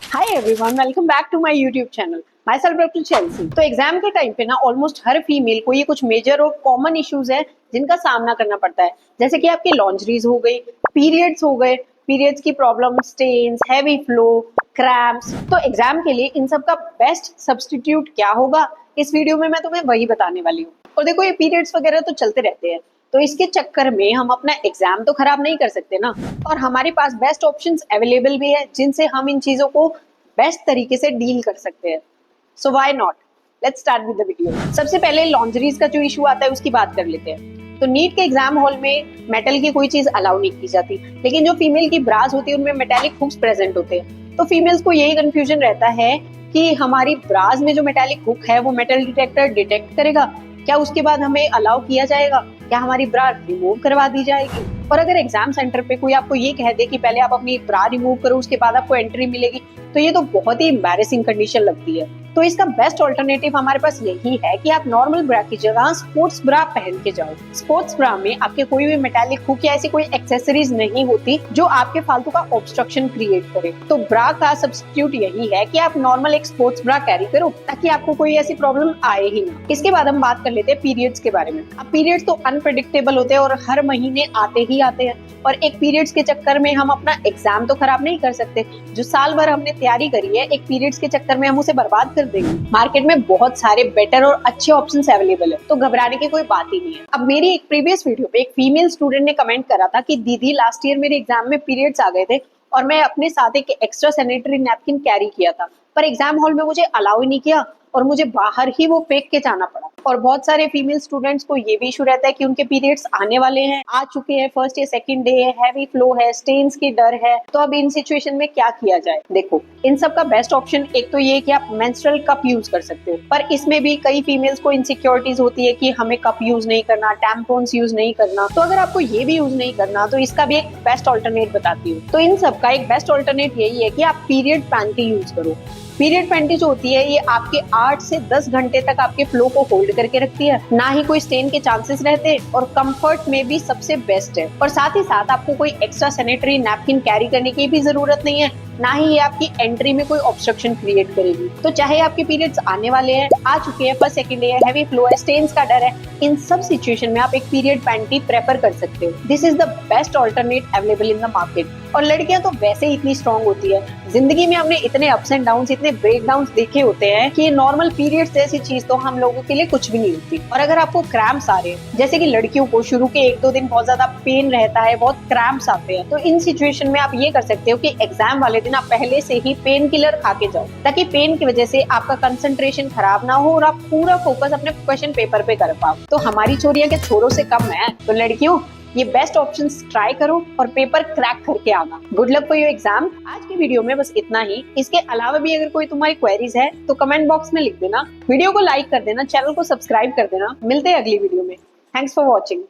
Hi everyone, welcome back to my YouTube channel. Myself doctor Chelsea. तो exam के time पे ना almost हर female को ये कुछ मेजर और कॉमन इश्यूज है जिनका सामना करना पड़ता है, जैसे कि आपकी लॉन्जरीज हो गई, पीरियड्स हो गए, पीरियड्स की problem, stains, heavy flow, cramps. तो एग्जाम के लिए इन सब का बेस्ट सब्स्टिट्यूट क्या होगा, इस वीडियो में मैं तुम्हें वही बताने वाली हूँ। और देखो, ये पीरियड्स वगैरह तो चलते रहते हैं, तो इसके चक्कर में हम अपना एग्जाम तो खराब नहीं कर सकते ना। और हमारे पास बेस्ट ऑप्शंस अवेलेबल भी है जिनसे हम इन चीजों को बेस्ट तरीके से डील कर सकते हैं। So why not, let's start with the video. सबसे पहले लॉन्जरीज का जो इशू आता है उसकी बात कर लेते हैं। तो नीट के एग्जाम हॉल में मेटल की कोई चीज अलाउ नहीं की जाती, लेकिन जो फीमेल की ब्रास होती है उनमें मेटालिक हुक्स प्रेजेंट होते हैं। तो फीमेल्स को यही कंफ्यूजन रहता है कि हमारी ब्रास में जो मेटालिक हुक है वो मेटल डिटेक्टर डिटेक्ट करेगा क्या, उसके बाद हमें अलाउ किया जाएगा क्या, हमारी ब्रा रिमूव करवा दी जाएगी। और अगर एग्जाम सेंटर पे कोई आपको ये कह दे कि पहले आप अपनी ब्रा रिमूव करो उसके बाद आपको एंट्री मिलेगी, तो ये तो बहुत ही एम्बैरेसिंग कंडीशन लगती है। तो इसका बेस्ट ऑल्टरनेटिव हमारे पास यही है कि आप नॉर्मल ब्रा की जगह स्पोर्ट्स ब्रा पहन के जाओ। स्पोर्ट्स ब्रा में आपके कोई भी मेटालिक हुक या ऐसी कोई एक्सेसरीज नहीं होती जो आपके फालतू का ऑब्स्ट्रक्शन क्रिएट करे। तो ब्रा का सब्स्टिट्यूट यही है कि आप नॉर्मल एक स्पोर्ट्स ब्रा कैरी करो ताकि आपको कोई ऐसी प्रॉब्लम आए ही ना। इसके बाद हम बात कर लेते हैं पीरियड्स के बारे में। अब पीरियड्स तो अनप्रेडिक्टेबल होते हैं और हर महीने आते ही आते हैं, और एक पीरियड्स के चक्कर में हम अपना एग्जाम तो खराब नहीं कर सकते। जो साल भर हमने तैयारी करी है, एक पीरियड्स के चक्कर में हम उसे बर्बाद कर देंगे। मार्केट में बहुत सारे बेटर और अच्छे ऑप्शंस अवेलेबल है, तो घबराने की कोई बात ही नहीं है। अब मेरी एक प्रीवियस वीडियो पे एक फीमेल स्टूडेंट ने कमेंट करा था कि दीदी लास्ट ईयर मेरे एग्जाम में पीरियड्स आ गए थे और मैं अपने साथ एक एक्स्ट्रा सैनिटरी नैपकिन कैरी किया था, पर एग्जाम हॉल में मुझे अलाउ ही नहीं किया और मुझे बाहर ही वो फेंक के जाना पड़ा। और बहुत सारे फीमेल स्टूडेंट्स को ये भी इशू रहता है कि उनके पीरियड्स आने वाले हैं, आ चुके हैं, फर्स्ट या सेकंड डे है, हैवी फ्लो है, स्टेन्स की डर है। तो अब इन सिचुएशन में क्या किया जाए? देखो, इन सब का बेस्ट ऑप्शन एक तो ये कि आप मेंस्ट्रुअल कप यूज कर सकते हो, पर इसमें भी कई फीमेल्स को इनसिक्योरिटीज होती है कि हमें कप यूज नहीं करना, टैम्पॉन्स यूज नहीं करना। तो अगर आपको ये भी यूज नहीं करना तो इसका भी एक बेस्ट ऑल्टरनेट बताती हूँ। तो इन सब का एक बेस्ट ऑल्टरनेट यही है कि आप पीरियड पैंटी यूज करो। पीरियड पैंटी जो होती है ये आपके 8 से 10 घंटे तक आपके फ्लो को होल्ड करके रखती है, ना ही कोई स्टेन के चांसेस रहते, और कंफर्ट में भी सबसे बेस्ट है। और साथ ही साथ आपको कोई एक्स्ट्रा सैनिटरी नैपकिन कैरी करने की भी जरूरत नहीं है, ना ही ये आपकी एंट्री में कोई ऑब्स्ट्रक्शन क्रिएट करेगी। तो चाहे आपके पीरियड्स आने वाले हैं, आ चुके हैं, फर्स्ट सेकंड डे है, हैवी फ्लो है, स्टेन्स का डर है, इन सब सिचुएशन में आप एक पीरियड पैंटी प्रेफर कर सकते हो। This is the best alternate available in the market. और लड़कियां तो वैसे ही इतनी स्ट्रांग होती है, जिंदगी में हमने इतने अप्स एंड डाउन्स, इतने ब्रेक डाउन्स देखे होते हैं कि नॉर्मल पीरियड्स जैसी चीज तो हम लोगों के लिए कुछ भी नहीं होती। और अगर आपको क्रैम्प्स आ रहे हैं, जैसे कि लड़कियों को शुरू के 1-2 दिन बहुत ज्यादा पेन रहता है, बहुत क्रैम्प्स आते हैं, तो इन सिचुएशन में आप ये कर सकते हो कि एग्जाम वाले दिन आप पहले से ही पेन किलर खा के जाओ, ताकि पेन की वजह से आपका कंसंट्रेशन खराब ना हो और आप पूरा फोकस अपने क्वेश्चन पेपर पे कर पाओ। तो हमारी चोरियां के छोरों से कम है, तो लड़कियों ये बेस्ट ऑप्शंस ट्राई करो और पेपर क्रैक करके आना। Good luck for your exam. आज की वीडियो में बस इतना ही। इसके अलावा भी अगर कोई तुम्हारी क्वेरीज है तो कमेंट बॉक्स में लिख देना, वीडियो को लाइक कर देना, चैनल को सब्सक्राइब कर देना। मिलते हैं अगली वीडियो में। Thanks for watching.